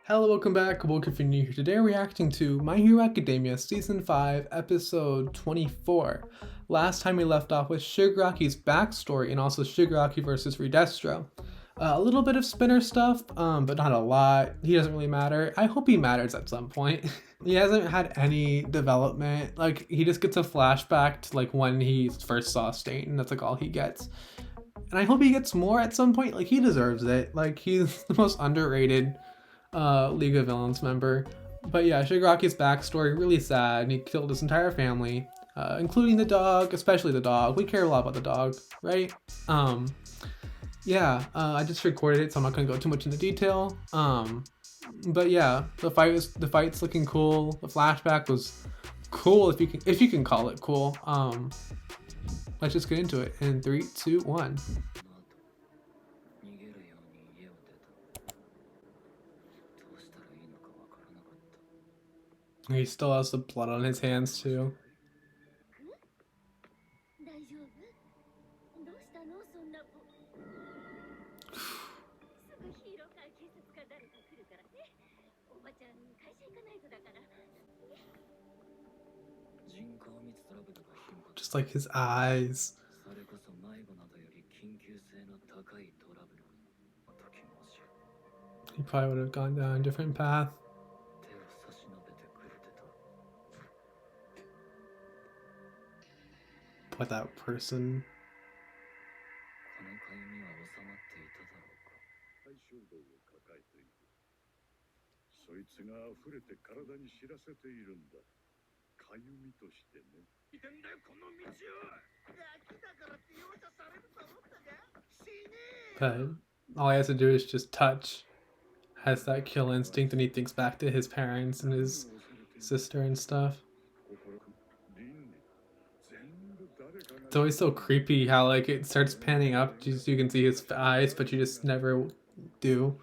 Hello, welcome back. Welcome if you're new here. Today we're reacting to My Hero Academia Season 5, Episode 24. Last time we left off with Shigaraki's backstory and also Shigaraki versus Redestro. A little bit of Spinner stuff, but not a lot. He doesn't really matter. I hope he matters at some point. He hasn't had any development. Like, he just gets a flashback to like when he first saw Stain, and that's like all he gets. And I hope he gets more at some point. Like, he deserves it. Like, he's the most underrated League of Villains member. But yeah, Shigaraki's backstory, really sad. He killed his entire family, including the dog, especially the dog. We care a lot about the dog, right? Yeah, I just recorded it, so I'm not gonna go too much into detail. But yeah, the fight's looking cool. The flashback was cool, if you can call it cool. Let's just get into it in 3, 2, 1. He still has the blood on his hands too. Just like his eyes. He probably would have gone down a different path. But that person. But all he has to do is just touch. Has that kill instinct, and he thinks back to his parents and his sister and stuff. It's always so creepy how like it starts panning up, just you can see his eyes, but you just never do.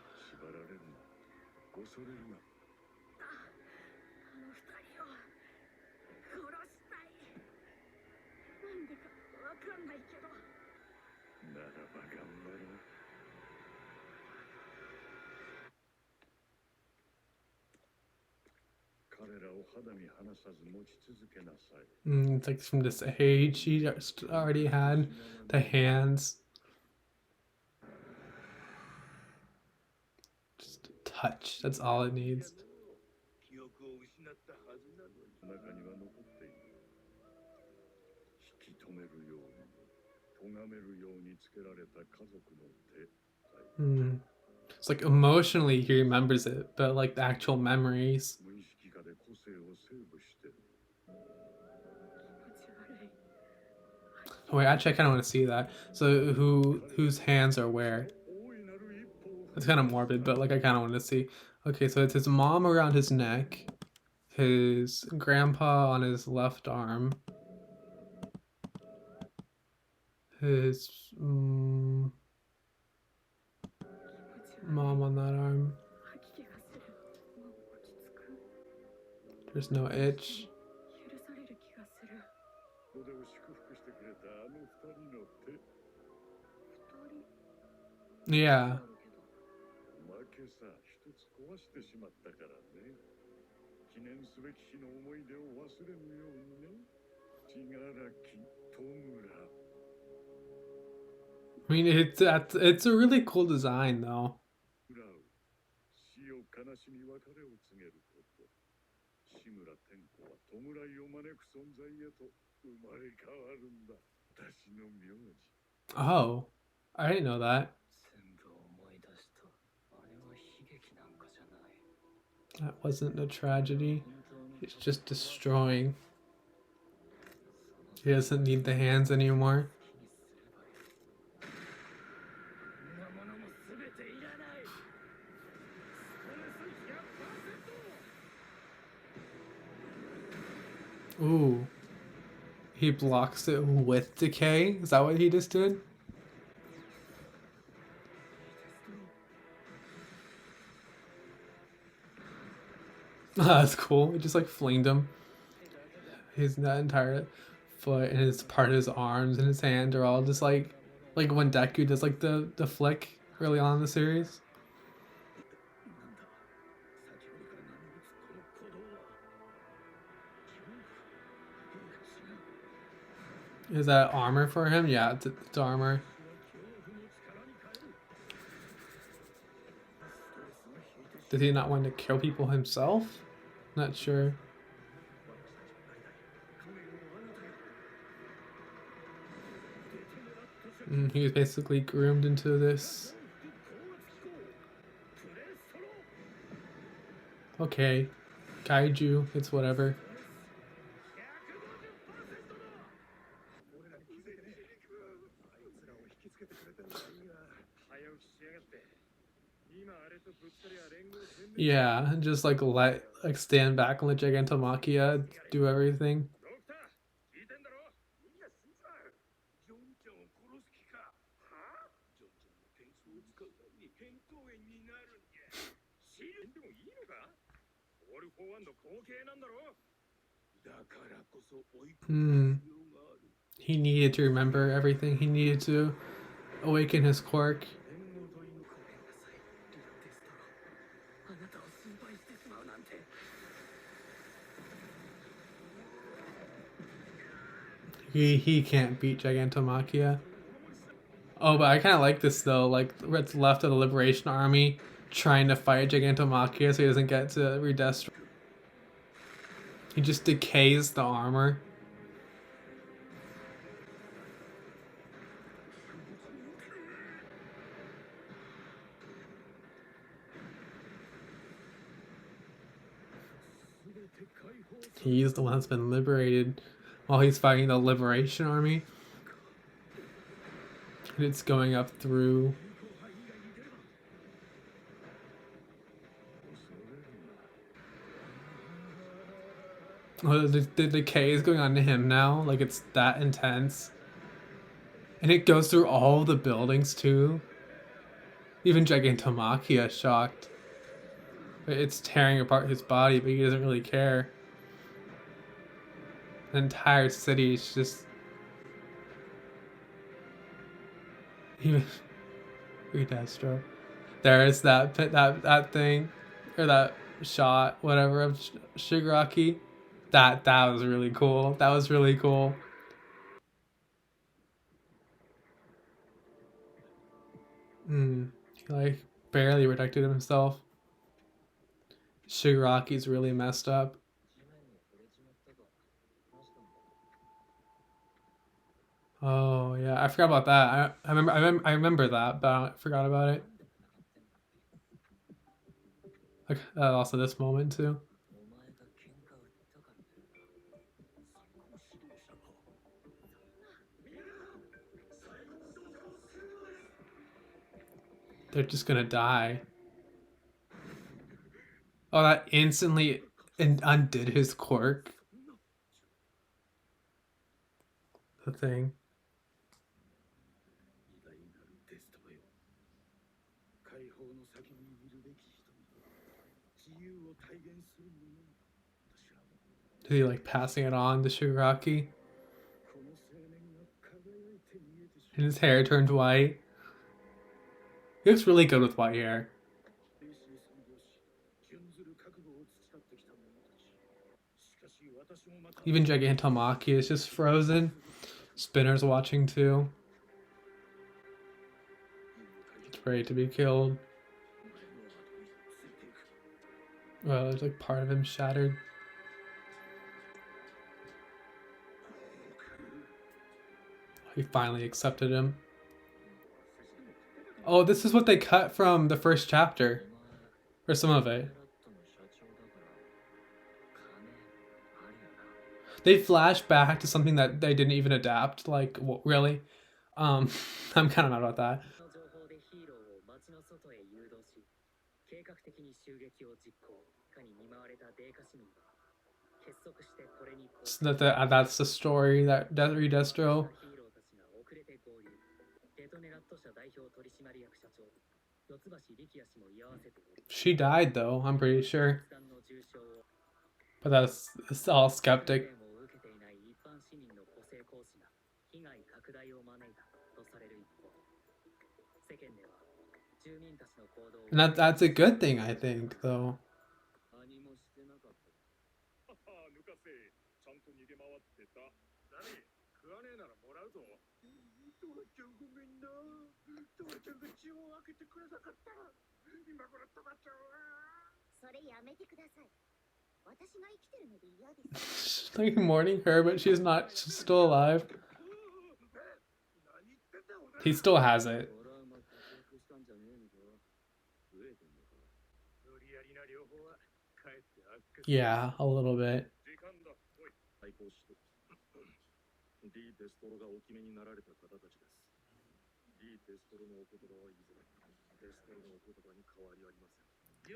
It's like from this age he already had the hands. Just a touch, that's all it needs. It's like emotionally he remembers it, but like the actual memories. Oh, wait, actually, I kind of want to see that. So whose hands are where? It's kind of morbid, but like I kind of want to see. Okay, so it's his mom around his neck, his grandpa on his left arm, his mom on that arm. There's no itch. Yeah. I mean, it's a really cool design though. Oh, I didn't know that. That wasn't a tragedy. It's just destroying. He doesn't need the hands anymore. Ooh. He blocks it with decay? Is that what he just did? That's cool. It just like flinged him. His that entire foot and his part of his arms and his hand are all just like when Deku does like the flick early on in the series. Is that armor for him? Yeah, it's armor. Did he not want to kill people himself? Not sure. He was basically groomed into this. Okay. Kaiju, it's whatever. Yeah, just like stand back and let Gigantomachia do everything. He needed to remember everything. He needed to awaken his quirk. He can't beat Gigantomachia. Oh, but I kind of like this though. Like what's left of the Liberation Army trying to fight Gigantomachia so he doesn't get to Redestro. He just decays the armor. He's the one that's been liberated while he's fighting the Liberation Army. And it's going up through. Oh, the decay is going on to him now. Like it's that intense. And it goes through all the buildings too. Even Gigantomachia is shocked. It's tearing apart his body, but he doesn't really care. The entire city is just even Redestro. There is that thing or that shot, whatever of Shigaraki. That was really cool. That was really cool. He like barely protected himself. Shigaraki's really messed up. Oh yeah, I forgot about that. I remember that, but I forgot about it. Like also this moment too. They're just gonna die. Oh, that instantly undid his quirk. The thing. Is he like passing it on to Shigaraki? And his hair turned white. He looks really good with white hair. Even Gigantomachia is just frozen. Spinner's watching too. It's ready to be killed. Well, there's like part of him shattered. He finally accepted him. Oh, this is what they cut from the first chapter. Or some of it. They flash back to something that they didn't even adapt. Like, what, really? I'm kind of mad about that. So that's the story that Redestro. She died though, I'm pretty sure. But that's it's all skeptic. And that's a good thing, I think, though. Like mourning her, but she's not. She's still alive. He still has it. Yeah, a little bit.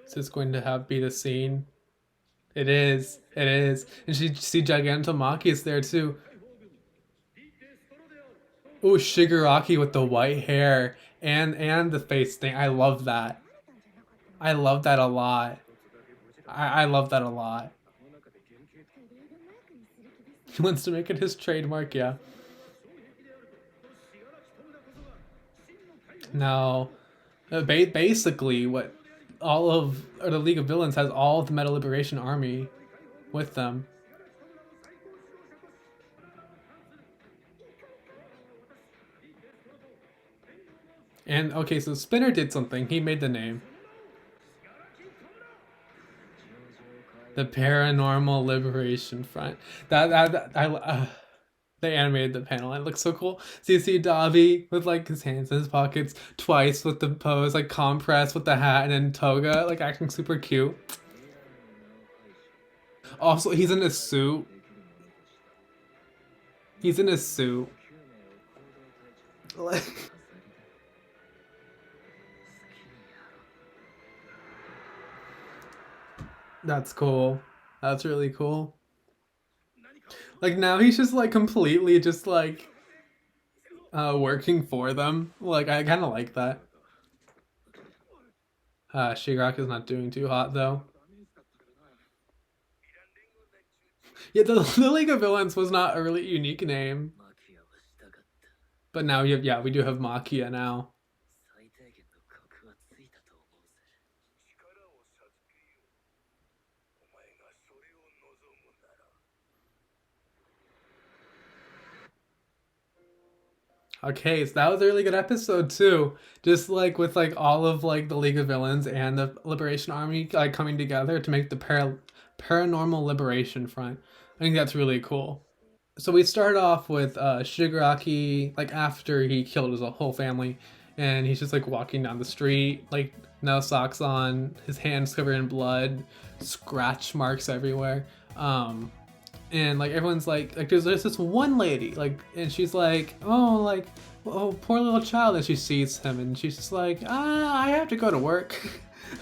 Is this going to have be the scene? It is. It is. And she see Gigantomachia is there too. Oh, Shigaraki with the white hair and the face thing. I love that. I love that a lot. I love that a lot. He wants to make it his trademark, yeah. No. Basically, what all of or the League of Villains has all of the Metal Liberation Army with them. And okay, so Spinner did something. He made the name. The Paranormal Liberation Front. They animated the panel. It looks so cool. So you see Davi with like his hands in his pockets twice with the pose, like compress with the hat, and then Toga like acting super cute. Also, he's in a suit. He's in a suit. Like, that's cool. That's really cool. Like now he's just like completely just like working for them. Like I kind of like that. Shigaraki is not doing too hot though. Yeah, the League of Villains was not a really unique name, but now you have, yeah, we do have Makia now. Okay, so that was a really good episode too. Just like with like all of like the League of Villains and the Liberation Army like coming together to make the Paranormal Liberation Front. I think that's really cool. So we start off with Shigaraki like after he killed his whole family, and he's just like walking down the street, like no socks on, his hands covered in blood, scratch marks everywhere. And like everyone's like there's this one lady like, and she's like, oh, like, oh, poor little child, and she sees him and she's just like, I have to go to work.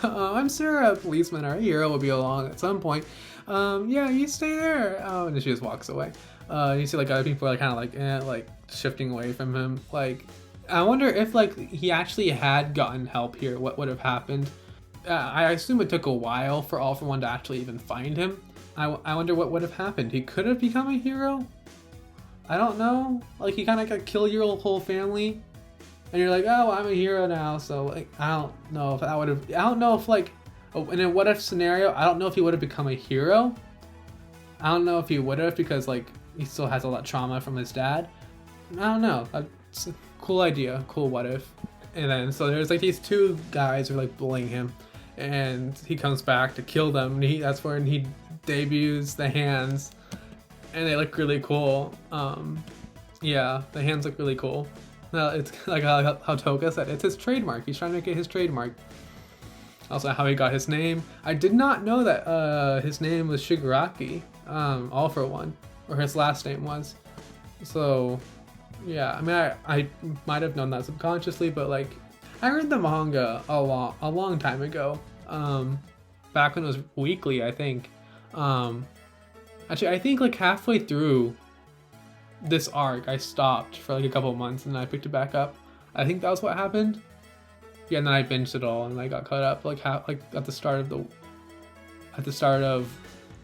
I'm sure a policeman or a hero will be along at some point. Yeah, you stay there. And then she just walks away. You see like other people are like, kind of like shifting away from him. Like I wonder if like he actually had gotten help here, what would have happened. I assume it took a while for All for One to actually even find him. I wonder what would have happened. He could have become a hero? I don't know. Like, he kind of got kill your whole family, and you're like, oh, I'm a hero now. So, like, I don't know if that would have... I don't know if, like, in a what-if scenario, I don't know if he would have become a hero. I don't know if he would have, because, like, he still has a lot of trauma from his dad. I don't know. It's a cool idea. Cool what-if. And then, so there's, like, these two guys who are, like, bullying him, and he comes back to kill them, and that's when he debuts the hands, and they look really cool. Yeah, the hands look really cool. It's like how Toga said, it's his trademark. He's trying to make it his trademark. Also, how he got his name. I did not know that his name was Shigaraki, All for One, or his last name was. So, yeah, I mean, I might have known that subconsciously, but like, I read the manga a long time ago. Back when it was weekly, I think. Actually, I think like halfway through this arc, I stopped for like a couple months and then I picked it back up. I think that was what happened. Yeah, and then I binged it all and I got caught up like at the start of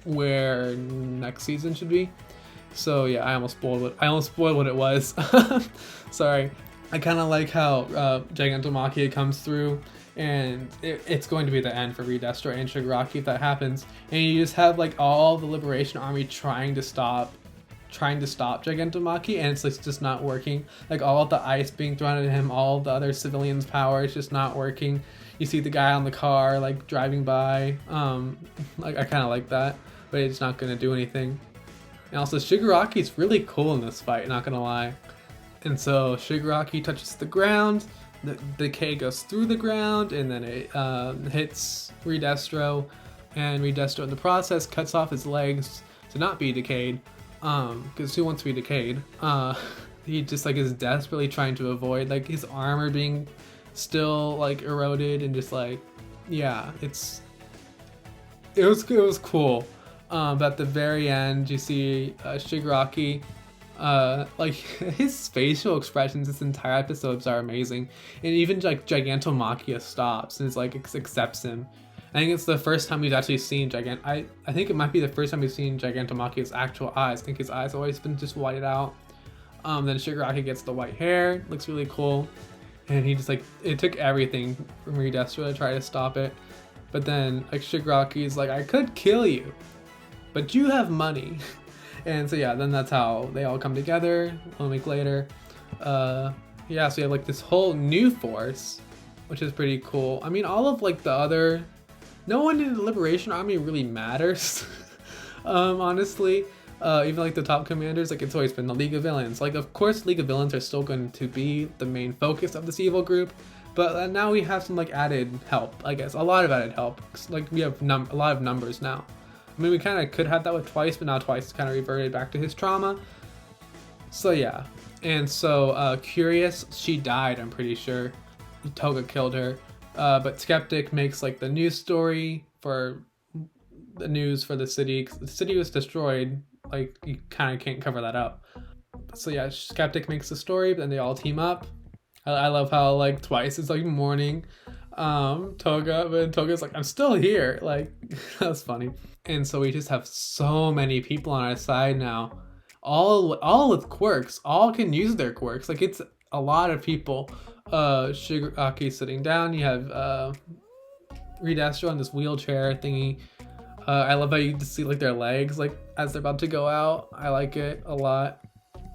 where next season should be. So yeah, I almost spoiled what it was. Sorry. I kind of like how Gigantomachia comes through, and it's going to be the end for Redestroy and Shigaraki if that happens. And you just have like all the Liberation Army trying to stop trying to stop Gigantomachia, and it's like just not working. Like all of the ice being thrown at him, all of the other civilians' power is just not working. You see the guy on the car like driving by. Like I kind of like that, but it's not gonna do anything. And also Shigaraki's really cool in this fight, not gonna lie. And so Shigaraki touches the ground, the decay goes through the ground, and then it hits Redestro, and Redestro in the process cuts off his legs to not be decayed, because who wants to be decayed? He just like is desperately trying to avoid like his armor being still like eroded, and just like, yeah, it was cool. But at the very end, you see Shigaraki, like his facial expressions this entire episodes are amazing, and even like Gigantomachia stops and is like accepts him. I think it's the first time we've actually seen I think it might be the first time we've seen Gigantomachia's actual eyes. I think his eyes have always been just whited out. Then Shigaraki gets the white hair, looks really cool, and he just like, it took everything from Redestro to try to stop it. But then like Shigaraki's like, I could kill you, but you have money. And so yeah, then that's how they all come together 1 week later. Yeah, so you have like this whole new force, which is pretty cool. I mean, all of like the other, no one in the Liberation Army really matters. Honestly, even like the top commanders, like it's always been the League of Villains. Like of course League of Villains are still going to be the main focus of this evil group, but now we have some like added help, I guess, a lot of added help. Like we have a lot of numbers now. I mean, we kind of could have that with Twice, but now Twice is kind of reverted back to his trauma. So yeah, and so Curious, she died, I'm pretty sure. Toga killed her, but Skeptic makes like the news story for the news for the city. 'Cause the city was destroyed, like you kind of can't cover that up. So yeah, Skeptic makes the story, but then they all team up. I love how like Twice is like mourning Toga, but Toga's like, I'm still here. Like that's funny. And so we just have so many people on our side now, all with quirks. All can use their quirks. Like it's a lot of people. Shigaraki sitting down. You have Redestro on this wheelchair thingy. I love how you just see like their legs like as they're about to go out. I like it a lot.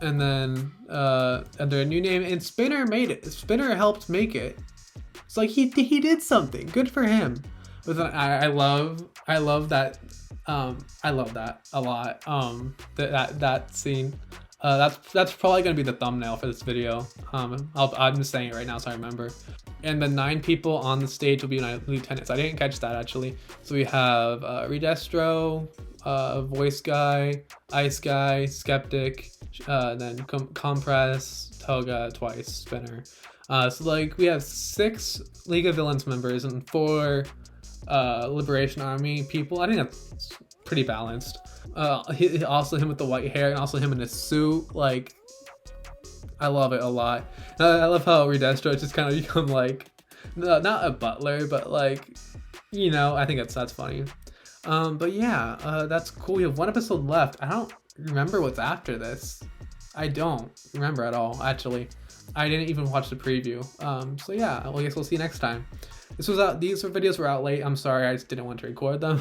And then under a new name, and Spinner made it. Spinner helped make it. It's like he did something. Good for him. But then I love that. I love that a lot. That scene. That's probably gonna be the thumbnail for this video. I'm just saying it right now so I remember. And the 9 people on the stage will be lieutenants. I didn't catch that actually. So we have Redestro, Voice Guy, Ice Guy, Skeptic, then Compress, Toga, Twice, Spinner. So like we have 6 League of Villains members and 4 Liberation Army people. I think that's pretty balanced. Also him with the white hair, and also him in a suit. Like I love it a lot. I love how Redestro just kind of become like not a butler, but like, you know, I think that's funny. But yeah, that's cool. We have 1 episode left. I don't remember what's after this. I don't remember at all, actually. I didn't even watch the preview. So yeah, well, I guess we'll see you next time. These videos were out late. I'm sorry, I just didn't want to record them.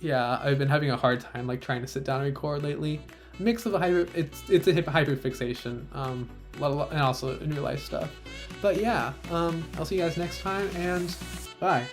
Yeah, I've been having a hard time like trying to sit down and record lately. Mix of a hyper, it's a hyper fixation, and also in real life stuff. But yeah, I'll see you guys next time, and bye.